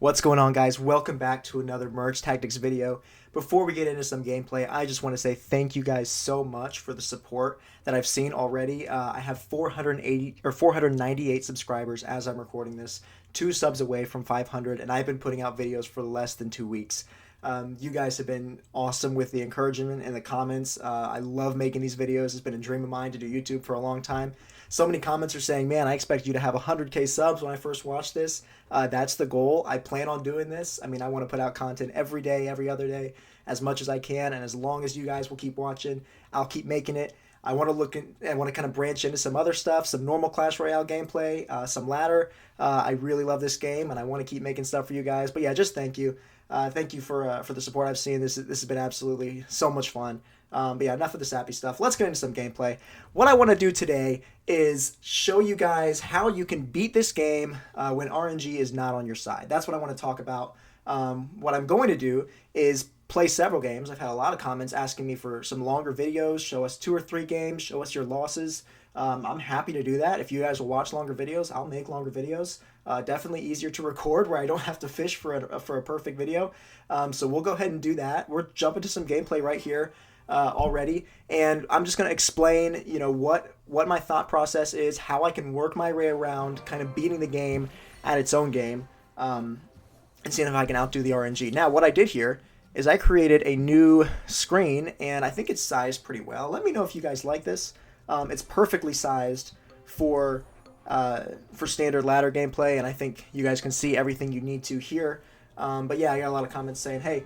What's going on, guys? Welcome back to another Merge Tactics video. Before we get into some gameplay, I just want to say thank you guys so much for the support that I've seen already. I have 480 or 498 subscribers as I'm recording this, 2 subs away from 500, and I've been putting out videos for less than 2 weeks. You guys have been awesome with the encouragement and the comments. I love making these videos. It's been a dream of mine to do YouTube for a long time. So many comments are saying, man, I expect you to have 100K subs when I first watched this. That's the goal. I plan on doing this. I mean, I want to put out content every day, every other day, as much as I can. And as long as you guys will keep watching, I'll keep making it. I want to kind of branch into some other stuff, some normal Clash Royale gameplay, some ladder. I really love this game, and I want to keep making stuff for you guys. But yeah, just thank you. Thank you for the support I've seen. This has been absolutely so much fun. But yeah, enough of the sappy stuff. Let's get into some gameplay. What I want to do today is show you guys how you can beat this game when RNG is not on your side. That's what I want to talk about. What I'm going to do is play several games. I've had a lot of comments asking me for some longer videos. Show us 2 or 3 games. Show us your losses. I'm happy to do that. If you guys will watch longer videos, I'll make longer videos. Definitely easier to record where I don't have to fish for a perfect video. So we'll go ahead and do that. We're jumping to some gameplay right here already, and I'm just going to explain, what my thought process is, how I can work my way around kind of beating the game at its own game, and seeing if I can outdo the RNG. Now, what I did here is I created a new screen, and I think it's sized pretty well. Let me know if you guys like this. It's perfectly sized for standard ladder gameplay, and I think you guys can see everything you need to here. But yeah, I got a lot of comments saying, hey,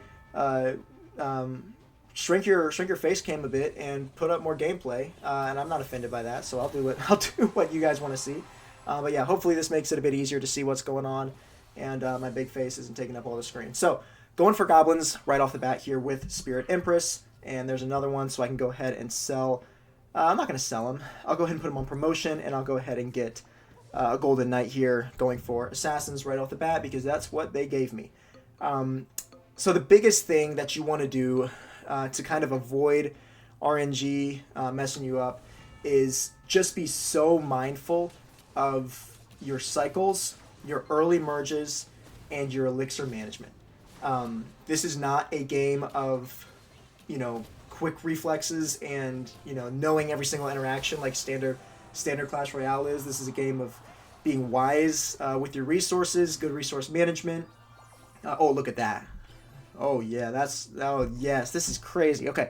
shrink your face cam a bit and put up more gameplay, and I'm not offended by that, so I'll do what you guys want to see. But yeah, hopefully this makes it a bit easier to see what's going on, and my big face isn't taking up all the screen. So going for goblins right off the bat here with Spirit Empress, and there's another one, so I can go ahead and sell. I'm not going to sell them. I'll go ahead and put them on promotion, and I'll go ahead and get a Golden Knight here, going for Assassins right off the bat, because that's what they gave me. So the biggest thing that you want to do to kind of avoid RNG messing you up is just be so mindful of your cycles, your early merges, and your elixir management. This is not a game of, quick reflexes and, knowing every single interaction like standard Clash Royale is. This is a game of being wise with your resources, good resource management. Oh, look at that. Oh, yeah, oh, yes, this is crazy. Okay,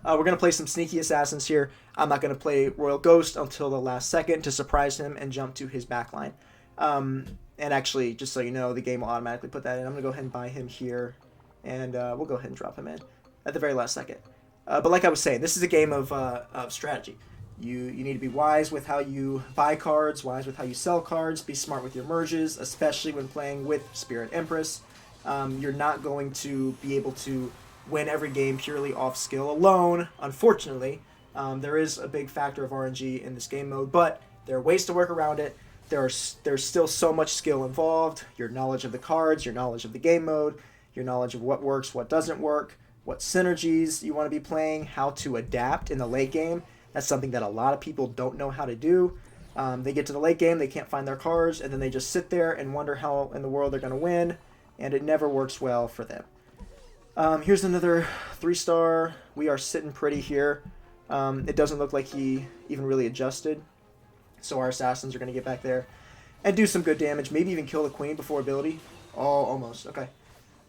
we're going to play some sneaky assassins here. I'm not going to play Royal Ghost until the last second to surprise him and jump to his backline. And actually, just so you know, the game will automatically put that in. I'm going to go ahead and buy him here, and we'll go ahead and drop him in at the very last second. But like I was saying, this is a game of strategy. You need to be wise with how you buy cards, wise with how you sell cards, be smart with your merges, especially when playing with Spirit Empress. You're not going to be able to win every game purely off skill alone, unfortunately. There is a big factor of RNG in this game mode, but there are ways to work around it. There's still so much skill involved. Your knowledge of the cards, your knowledge of the game mode, your knowledge of what works, what doesn't work, what synergies you want to be playing, how to adapt in the late game. That's something that a lot of people don't know how to do. They get to the late game, they can't find their cards, and then they just sit there and wonder how in the world they're going to win, and it never works well for them. Here's another 3-star. We are sitting pretty here. It doesn't look like he even really adjusted, so our assassins are going to get back there and do some good damage, maybe even kill the queen before ability. Oh, almost. Okay,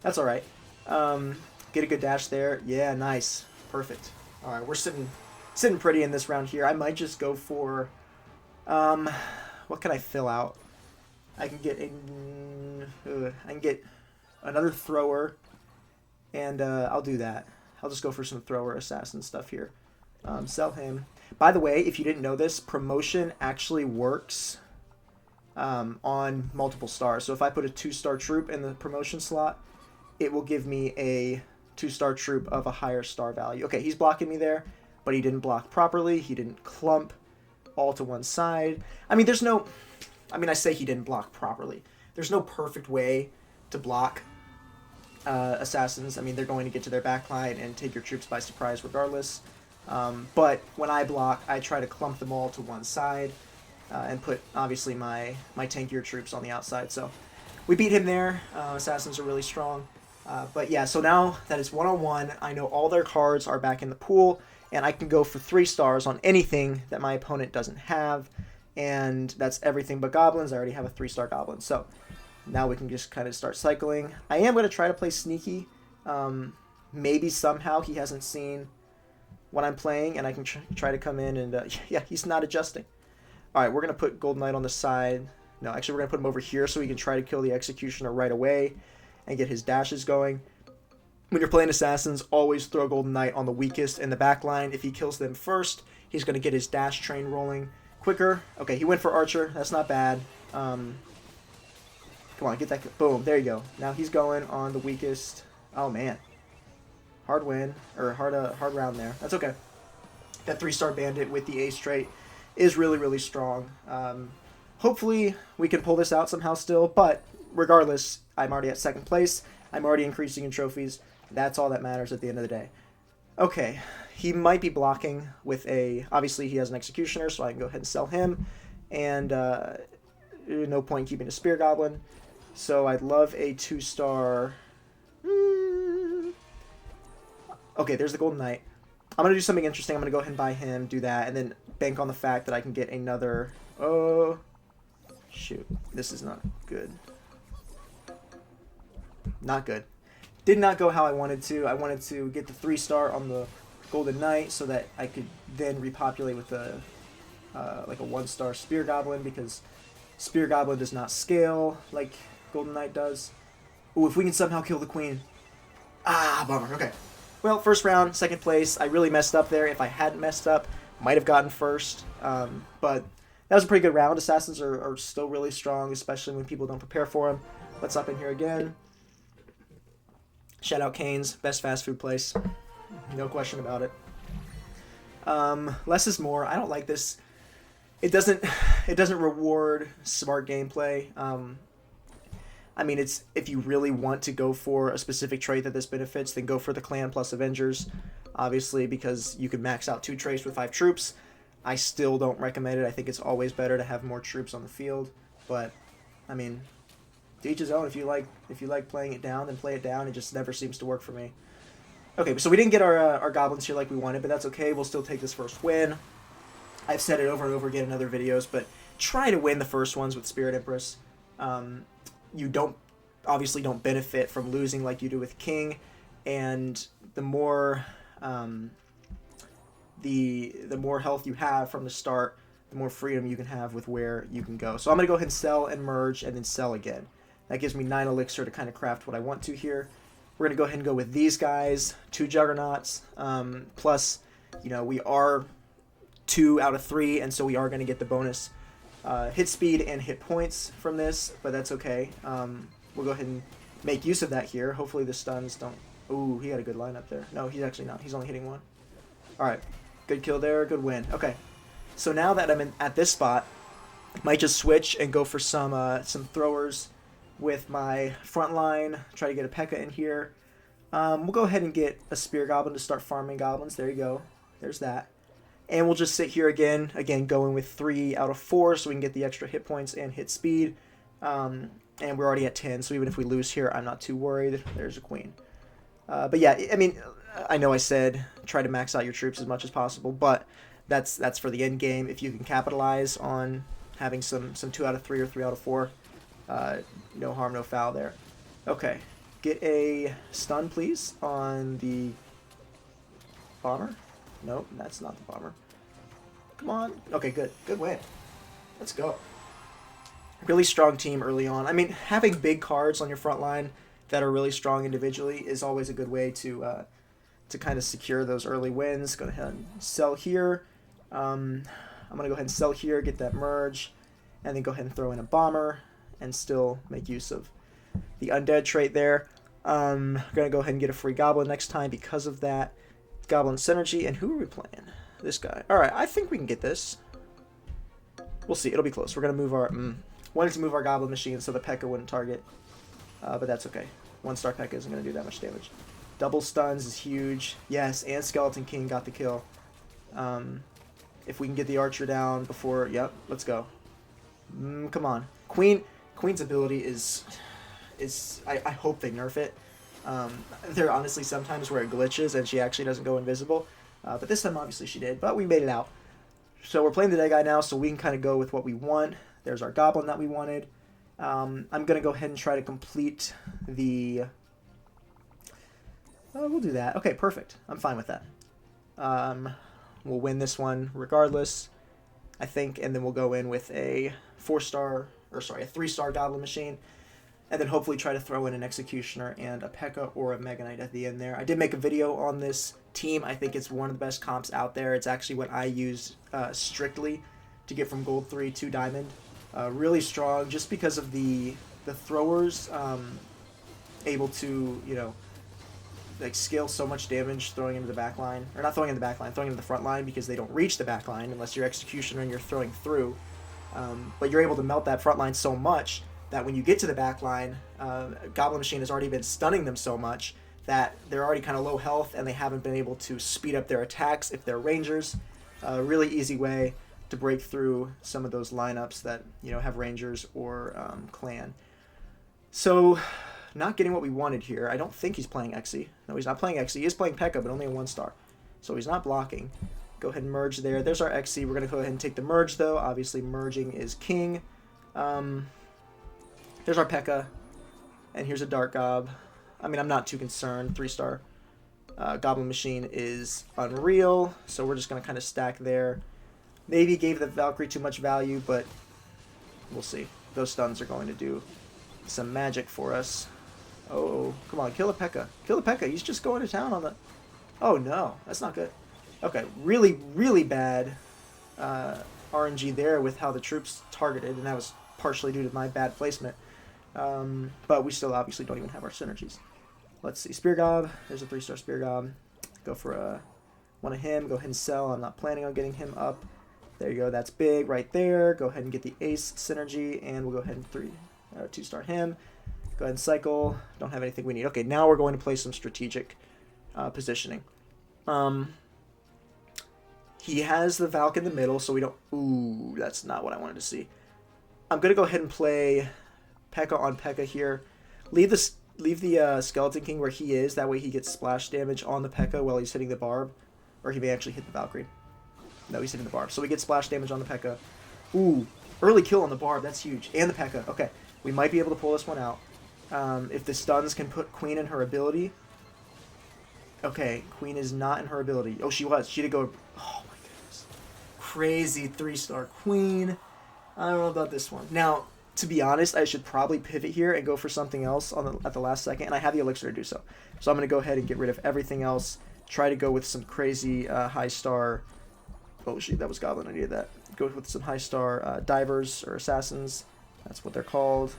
that's all right. Get a good dash there. Yeah, nice. Perfect. All right, we're sitting pretty in this round here. I might just go for, what can I fill out? I can get another thrower, and I'll do that. I'll just go for some thrower assassin stuff here. Sell him. By the way, if you didn't know this, promotion actually works on multiple stars. So if I put a 2-star troop in the promotion slot, it will give me a 2-star troop of a higher star value. Okay, he's blocking me there, but he didn't block properly. He didn't clump all to one side. I mean, I say he didn't block properly. There's no perfect way to block assassins. I mean, they're going to get to their backline and take your troops by surprise regardless. But when I block, I try to clump them all to one side and put, obviously, my tankier troops on the outside. So we beat him there. Assassins are really strong. But yeah, so now that it's 1-on-1, I know all their cards are back in the pool, and I can go for 3 stars on anything that my opponent doesn't have, and that's everything but goblins. I already have a 3-star goblin, so now we can just kind of start cycling. I am going to try to play sneaky. Maybe somehow he hasn't seen what I'm playing, and I can try to come in and... yeah, he's not adjusting. Alright, we're going to put Golden Knight on the side. No, actually, we're going to put him over here so we can try to kill the Executioner right away and get his dashes going. When you're playing Assassins, always throw Golden Knight on the weakest in the back line. If he kills them first, he's going to get his dash train rolling quicker. Okay, he went for Archer. That's not bad. Come on, get that... Boom, there you go. Now he's going on the weakest. Oh, man. Hard win, or hard round there. That's okay. That 3-star Bandit with the Ace trait is really, really strong. Hopefully, we can pull this out somehow still, but regardless, I'm already at 2nd place. I'm already increasing in trophies. That's all that matters at the end of the day. Okay, he might be blocking with a... Obviously, he has an Executioner, so I can go ahead and sell him. And no point keeping a Spear Goblin. So I'd love a 2-star... Okay, there's the Golden Knight. I'm going to do something interesting. I'm going to go ahead and buy him, do that, and then bank on the fact that I can get another... Oh, shoot. This is not good. Not good. Did not go how I wanted to. I wanted to get the 3-star on the Golden Knight so that I could then repopulate with a like a 1-star Spear Goblin, because Spear Goblin does not scale like Golden Knight does. Ooh, if we can somehow kill the Queen. Ah, bummer. Okay. Well, first round, 2nd place. I really messed up there. If I hadn't messed up, might have gotten 1st. But that was a pretty good round. Assassins are still really strong, especially when people don't prepare for them. Let's up in here again. Shout out Cane's, best fast food place. No question about it. Less is more. I don't like this. It doesn't reward smart gameplay. I mean, it's if you really want to go for a specific trait that this benefits, then go for the Clan plus Avengers, obviously, because you can max out 2 traits with 5 troops. I still don't recommend it. I think it's always better to have more troops on the field. But, I mean, to each his own. If you like playing it down, then play it down. It just never seems to work for me. Okay, so we didn't get our goblins here like we wanted, but that's okay. We'll still take this first win. I've said it over and over again in other videos, but try to win the first ones with Spirit Empress. You obviously don't benefit from losing like you do with King, and the more the more health you have from the start, the more freedom you can have with where you can go. So I'm going to go ahead and sell and merge and then sell again. That gives me 9 elixir to kind of craft what I want to here. We're going to go ahead and go with these guys, 2 Juggernauts, plus, you know, we are 2 out of 3, and so we are going to get the bonus hit speed and hit points from this, but that's okay. We'll go ahead and make use of that here. Hopefully the stuns don't... Ooh, he had a good lineup there. No, he's actually not. He's only hitting 1. Alright, good kill there, good win. Okay, so now that I'm at this spot, might just switch and go for some throwers with my front line, try to get a P.E.K.K.A. in here. We'll go ahead and get a Spear Goblin to start farming goblins. There you go. There's that. And we'll just sit here again going with 3 out of 4 so we can get the extra hit points and hit speed. And we're already at 10, so even if we lose here, I'm not too worried. There's a Queen. But yeah, I mean, I know I said try to max out your troops as much as possible, but that's for the end game. If you can capitalize on having some 2 out of 3 or 3 out of 4, no harm, no foul there. Okay, get a stun, please, on the bomber. Nope, that's not the bomber. Come on. Okay, good. Good win. Let's go. Really strong team early on. I mean, having big cards on your front line that are really strong individually is always a good way to kind of secure those early wins. Go ahead and sell here. I'm going to go ahead and sell here, get that merge, and then go ahead and throw in a bomber and still make use of the undead trait there. I'm going to go ahead and get a free goblin next time because of that. Goblin synergy, and who are we playing? This guy. Alright, I think we can get this. We'll see. It'll be close. We're going to move our... wanted to move our goblin machine so the P.E.K.K.A. wouldn't target. But that's okay. 1-star P.E.K.K.A. isn't going to do that much damage. Double stuns is huge. Yes, and Skeleton King got the kill. If we can get the archer down before... Yep, let's go. Come on. Queen's ability is I hope they nerf it. There are honestly sometimes where it glitches and she actually doesn't go invisible. But this time, obviously, she did. But we made it out. So we're playing the dead guy now, so we can kind of go with what we want. There's our goblin that we wanted. I'm going to go ahead and try to complete the... we'll do that. Okay, perfect. I'm fine with that. We'll win this one regardless, I think, and then we'll go in with a 3-star goblin machine, and then hopefully try to throw in an executioner and a P.E.K.K.A. or a Mega Knight at the end there. I did make a video on this team. I think it's one of the best comps out there. It's actually what I use strictly to get from Gold 3 to Diamond. Really strong, just because of the throwers able to, you know, like scale so much damage throwing into the back line, or not throwing into the back line, throwing into the front line, because they don't reach the back line unless you're executioner and you're throwing through. But you're able to melt that front line so much that when you get to the back line, Goblin Machine has already been stunning them so much that they're already kind of low health and they haven't been able to speed up their attacks if they're rangers. A really easy way to break through some of those lineups that, you know, have rangers or clan. So, not getting what we wanted here. I don't think he's playing Xe. No, he's not playing Xe. He is playing P.E.K.K.A., but only a 1-star. So he's not blocking. Go ahead and merge there. There's our Xe. We're going to go ahead and take the merge, though. Obviously, merging is king. There's our P.E.K.K.A. And here's a Dark Gob. I mean, I'm not too concerned. 3-star. Goblin Machine is unreal. So we're just going to kind of stack there. Maybe gave the Valkyrie too much value, but we'll see. Those stuns are going to do some magic for us. Oh, come on, kill a P.E.K.K.A. Kill the P.E.K.K.A. He's just going to town on the... Oh, no. That's not good. Okay, really, really bad RNG there with how the troops targeted, and that was partially due to my bad placement. But we still obviously don't even have our synergies. Let's see. Spear Gob. There's a 3-star Spear Gob. Go for one of him. Go ahead and sell. I'm not planning on getting him up. There you go. That's big right there. Go ahead and get the Ace synergy, and we'll go ahead and 2-star him. Go ahead and cycle. Don't have anything we need. Okay, now we're going to play some strategic positioning. He has the Valk in the middle, so we don't... Ooh, that's not what I wanted to see. I'm going to go ahead and play P.E.K.K.A. on P.E.K.K.A. here. Leave the Skeleton King where he is. That way he gets splash damage on the P.E.K.K.A. while he's hitting the Barb. Or he may actually hit the Valkyrie. No, he's hitting the Barb. So we get splash damage on the P.E.K.K.A. Ooh, early kill on the Barb. That's huge. And the P.E.K.K.A. Okay, we might be able to pull this one out. If the stuns can put Queen in her ability. Okay, Queen is not in her ability. Oh, she was. She did go... Oh, my goodness. Crazy 3-star Queen. I don't know about this one. Now, to be honest, I should probably pivot here and go for something else at the last second, and I have the elixir to do so. So I'm going to go ahead and get rid of everything else. Try to go with some crazy high-star... Oh, shoot, that was Goblin. I needed that. Go with some high-star divers or assassins. That's what they're called.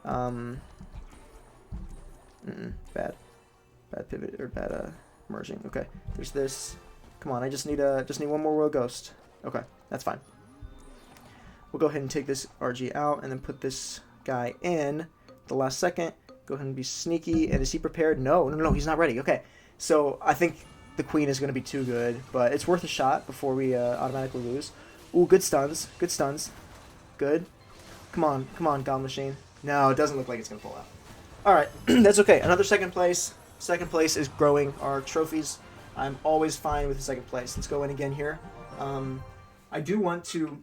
Bad pivot or bad merging. Okay, there's this. Come on, I just need one more Royal Ghost. Okay, that's fine. We'll go ahead and take this RG out and then put this guy in the last second. Go ahead and be sneaky. And is he prepared? No, he's not ready. Okay, so I think the Queen is going to be too good, but it's worth a shot before we automatically lose. Ooh, good stuns. Good stuns. Good. Come on, Goblin Machine. No, it doesn't look like it's going to pull out. Alright, that's okay. Another second place. Second place is growing our trophies. I'm always fine with the second place. Let's go in again here. I do want to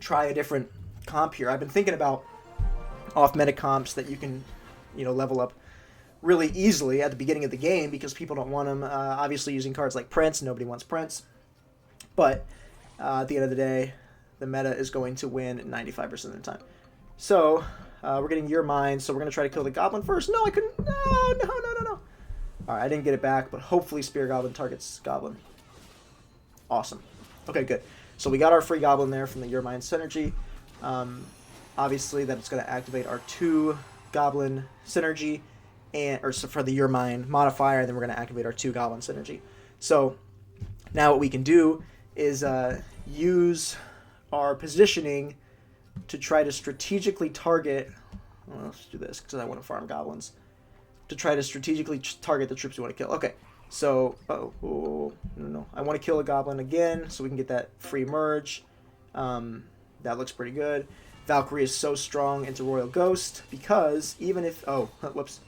try a different comp here. I've been thinking about off-meta comps that you can, level up really easily at the beginning of the game because people don't want them. Obviously, using cards like Prince, nobody wants Prince. But at the end of the day, the meta is going to win 95% of the time. So, we're getting Your Mind, so we're going to try to kill the Goblin first. No, I couldn't. No. Alright, I didn't get it back, but hopefully Spear Goblin targets Goblin. Awesome. Okay, good. So we got our free Goblin there from the Your Mind synergy. Obviously, that's going to activate our 2 Goblin synergy, for the Your Mind modifier, and then we're going to activate our 2 Goblin synergy. So, now what we can do is use our positioning to try to strategically target... Well, let's do this, because I want to farm Goblins. To try to strategically target the troops we want to kill. Okay, so... No. I want to kill a Goblin again, so we can get that free merge. That looks pretty good. Valkyrie is so strong into Royal Ghost because even if... Oh, whoops.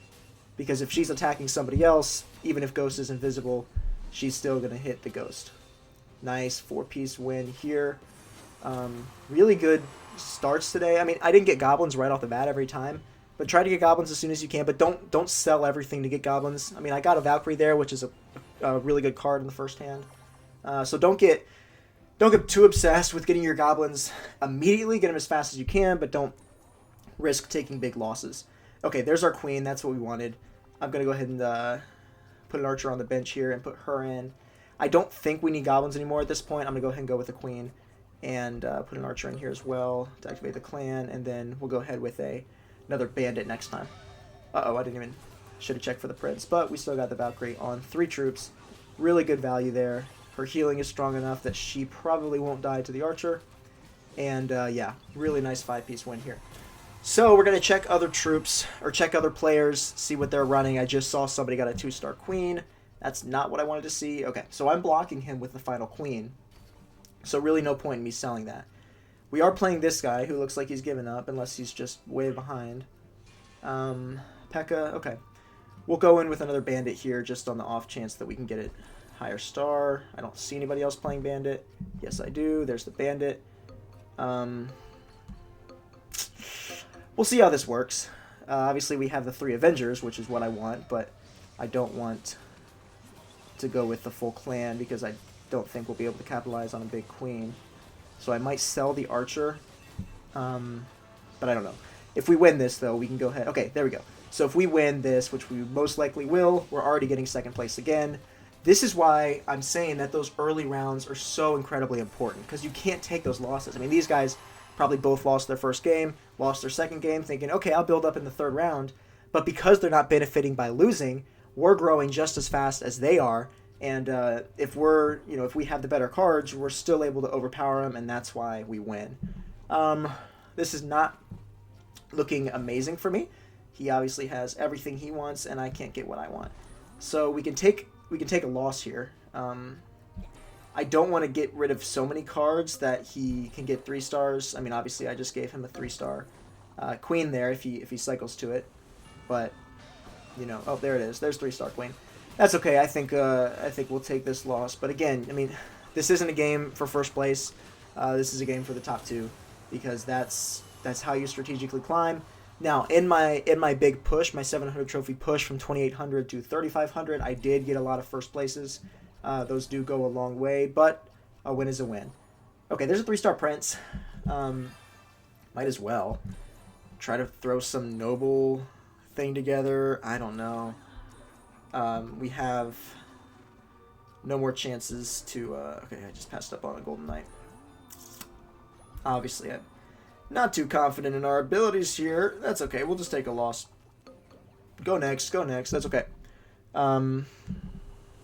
Because if she's attacking somebody else, even if Ghost is invisible, she's still going to hit the Ghost. Nice 4-piece win here. Really good starts today. I mean, I didn't get Goblins right off the bat every time, but try to get Goblins as soon as you can, but don't sell everything to get Goblins. I mean, I got a Valkyrie there, which is a really good card in the first hand. So don't get too obsessed with getting your Goblins immediately. Get them as fast as you can, but don't risk taking big losses. Okay, there's our Queen. That's what we wanted. I'm going to go ahead and put an Archer on the bench here and put her in. I don't think we need Goblins anymore at this point. I'm going to go ahead and go with a Queen and put an Archer in here as well to activate the clan, and then we'll go ahead with another Bandit next time. Uh-oh, I should have checked for the Prince, but we still got the Valkyrie on 3 troops. Really good value there. Her healing is strong enough that she probably won't die to the Archer. And yeah, really nice 5-piece win here. So we're going to check other troops, or check other players, see what they're running. I just saw somebody got a 2-star Queen. That's not what I wanted to see. Okay, so I'm blocking him with the final Queen. So really no point in me selling that. We are playing this guy who looks like he's given up, unless he's just way behind. P.E.K.K.A. Okay. We'll go in with another Bandit here, just on the off chance that we can get it higher star. I don't see anybody else playing Bandit. Yes, I do. There's the Bandit. We'll see how this works. Obviously, we have the 3 Avengers, which is what I want, but I don't want to go with the full clan because I don't think we'll be able to capitalize on a big Queen. So I might sell the Archer, but I don't know. If we win this, though, we can go ahead. Okay, there we go. So if we win this, which we most likely will, we're already getting 2nd place again. This is why I'm saying that those early rounds are so incredibly important, because you can't take those losses. I mean, these guys probably both lost their first game, lost their second game, thinking, okay, I'll build up in the 3rd round. But because they're not benefiting by losing, we're growing just as fast as they are. And if we have the better cards, we're still able to overpower them, and that's why we win. This is not looking amazing for me. He obviously has everything he wants, and I can't get what I want. So we can take a loss here. I don't want to get rid of so many cards that he can get 3 stars. I mean, obviously, I just gave him a 3-star Queen there if he cycles to it. But oh, there it is. There's 3-star Queen. That's okay. I think we'll take this loss. But again, I mean, this isn't a game for first place. This is a game for the top 2, because that's how you strategically climb. Now, in my big push, my 700 trophy push from 2,800 to 3,500, I did get a lot of first places. Those do go a long way, but a win is a win. Okay, there's a 3-star Prince. Might as well try to throw some noble thing together. I don't know. We have no more chances to... okay, I just passed up on a Golden Knight. Obviously, I'm not too confident in our abilities here. That's okay. We'll just take a loss. Go next. Go next. That's okay.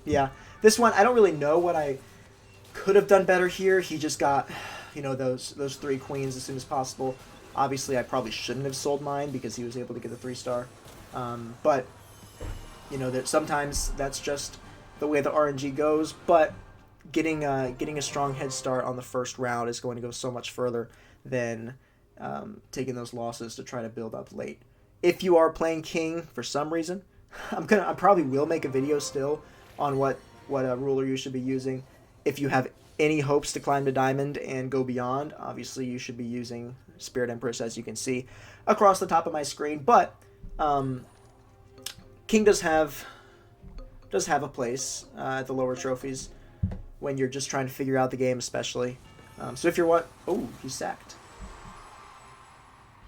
Yeah. This one, I don't really know what I could have done better here. He just got, those 3 queens as soon as possible. Obviously, I probably shouldn't have sold mine because he was able to get the 3-star. But, that sometimes that's just the way the RNG goes. But getting a strong head start on the first round is going to go so much further than taking those losses to try to build up late. If you are playing King for some reason, I probably will make a video still on what ruler you should be using. If you have any hopes to climb to Diamond and go beyond, obviously you should be using Spirit Empress, as you can see across the top of my screen. But King does have a place at the lower trophies when you're just trying to figure out the game, especially. So if you're oh, he's sacked.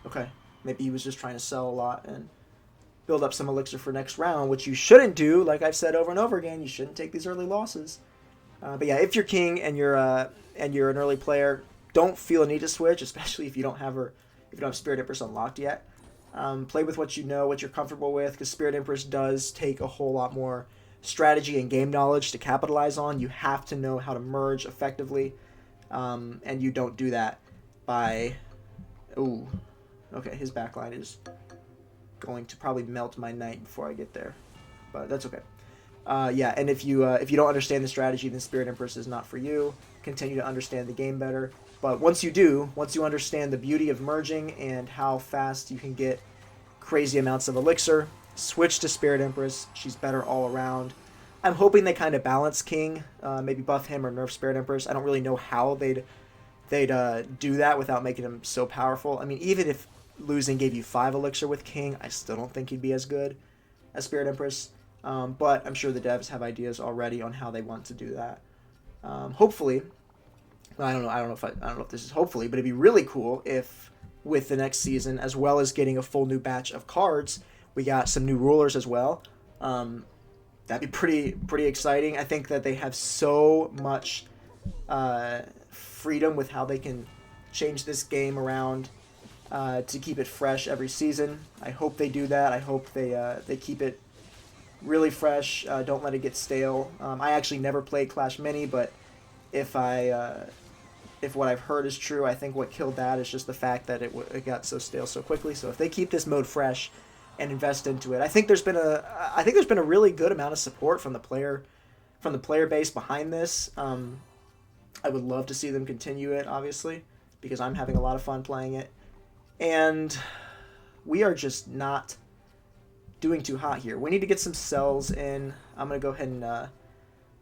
Okay, maybe he was just trying to sell a lot and build up some elixir for next round, which you shouldn't do. Like I've said over and over again, you shouldn't take these early losses. But yeah, if you're King and you're an early player, don't feel a need to switch, especially if you don't have Spirit Empress unlocked yet. Play with what you know, what you're comfortable with, because Spirit Empress does take a whole lot more strategy and game knowledge to capitalize on. You have to know how to merge effectively, and you don't do that by... Ooh, okay, his backline is going to probably melt my knight before I get there, but that's okay. Yeah, and if you don't understand the strategy, then Spirit Empress is not for you. Continue to understand the game better. But once you do, once you understand the beauty of merging and how fast you can get crazy amounts of elixir, switch to Spirit Empress. She's better all around. I'm hoping they kind of balance King, maybe buff him or nerf Spirit Empress. I don't really know how they'd do that without making him so powerful. I mean, even if losing gave you 5 elixir with King, I still don't think he'd be as good as Spirit Empress. But I'm sure the devs have ideas already on how they want to do that. Hopefully, I don't know if this is hopefully, but it'd be really cool if with the next season, as well as getting a full new batch of cards, we got some new rulers as well. That'd be pretty exciting. I think that they have so much freedom with how they can change this game around to keep it fresh every season. I hope they do that. I hope they keep it really fresh. Don't let it get stale. I actually never played Clash Mini, but if what I've heard is true, I think what killed that is just the fact that it got so stale so quickly. So if they keep this mode fresh and invest into it, I think there's been a really good amount of support from the player base behind this. I would love to see them continue it, obviously, because I'm having a lot of fun playing it, and we are just not doing too hot here. We need to get some sells in. I'm gonna go ahead and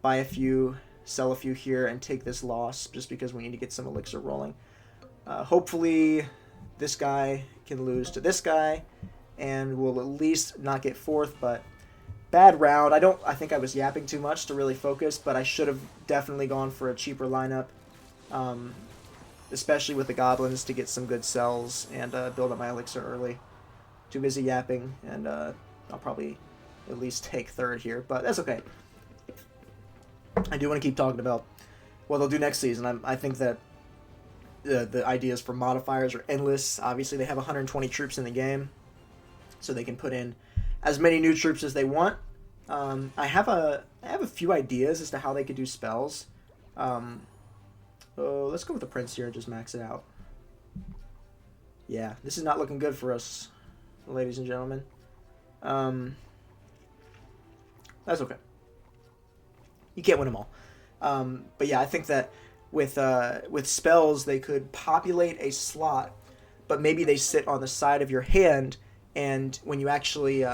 buy a few, sell a few here, and take this loss just because we need to get some elixir rolling. Hopefully this guy can lose to this guy and we'll at least not get 4th, but bad round. I think I was yapping too much to really focus, but I should have definitely gone for a cheaper lineup, especially with the goblins, to get some good sells and build up my elixir early. Too busy yapping, and I'll probably at least take 3rd here, but that's okay. I do want to keep talking about what they'll do next season. I think that the ideas for modifiers are endless. Obviously, they have 120 troops in the game, so they can put in as many new troops as they want. I have a few ideas as to how they could do spells. Let's go with the Prince here and just max it out. Yeah, this is not looking good for us, ladies and gentlemen. That's okay. You can't win them all. But yeah, I think that with spells, they could populate a slot, but maybe they sit on the side of your hand, and when you actually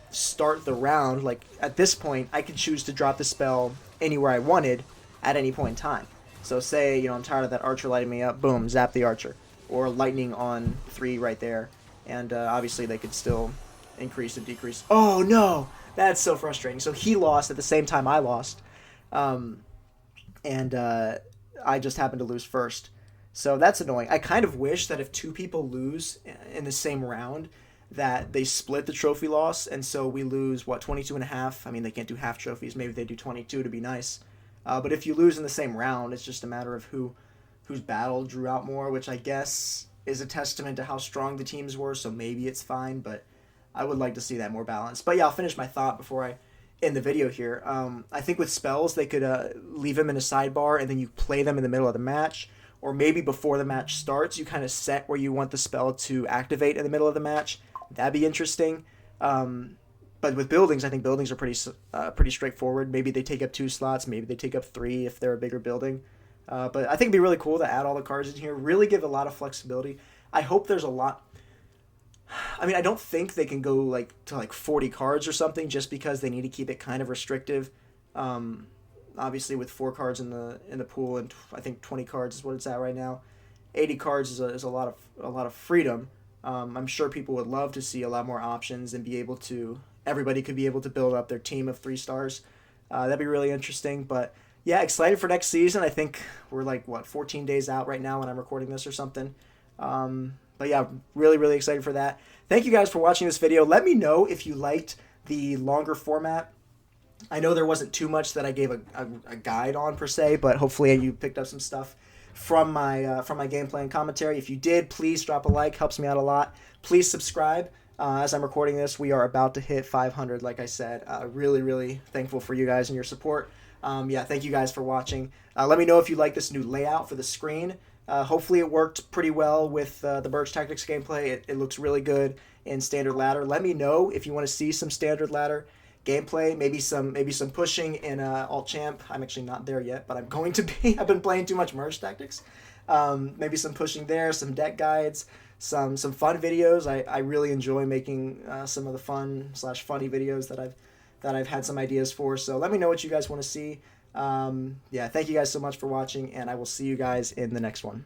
start the round, like at this point, I could choose to drop the spell anywhere I wanted at any point in time. So say, I'm tired of that archer lighting me up, boom, zap the archer. Or lightning on 3 right there. And obviously they could still increase and decrease. Oh no! That's so frustrating. So he lost at the same time I lost. And I just happened to lose first. So that's annoying. I kind of wish that if 2 people lose in the same round, that they split the trophy loss, and so we lose, 22.5? I mean, they can't do half trophies. Maybe they do 22 to be nice. But if you lose in the same round, it's just a matter of whose battle drew out more, which I guess is a testament to how strong the teams were, so maybe it's fine, but I would like to see that more balanced. But yeah, I'll finish my thought before I end the video here. I think with spells, they could leave them in a sidebar, and then you play them in the middle of the match, or maybe before the match starts, you kind of set where you want the spell to activate in the middle of the match. That'd be interesting. But with buildings, I think buildings are pretty straightforward. Maybe they take up 2 slots. Maybe they take up 3 if they're a bigger building. But I think it'd be really cool to add all the cards in here. Really give a lot of flexibility. I hope there's a lot. I mean, I don't think they can go to 40 cards or something, just because they need to keep it kind of restrictive. Obviously, with 4 cards in the pool, and I think 20 cards is what it's at right now. 80 cards is a lot of freedom. I'm sure people would love to see a lot more options and everybody could be able to build up their team of 3 stars. That'd be really interesting. But yeah, excited for next season. I think we're 14 days out right now when I'm recording this or something. But yeah, really, really excited for that. Thank you guys for watching this video. Let me know if you liked the longer format. I know there wasn't too much that I gave a guide on per se, but hopefully you picked up some stuff from my gameplay and commentary. If you did, please drop a like. Helps me out a lot. Please subscribe. As I'm recording this, we are about to hit 500, like I said. Really, really thankful for you guys and your support. Yeah, thank you guys for watching. Let me know if you like this new layout for the screen. Hopefully it worked pretty well with the Burge Tactics gameplay. It looks really good in Standard Ladder. Let me know if you want to see some Standard Ladder gameplay, maybe some pushing in Alt Champ. I'm actually not there yet, but I'm going to be. I've been playing too much Merge Tactics. Maybe some pushing there, some deck guides, some fun videos. I really enjoy making some of the fun/funny videos that I've had some ideas for. So let me know what you guys want to see. Yeah, thank you guys so much for watching, and I will see you guys in the next one.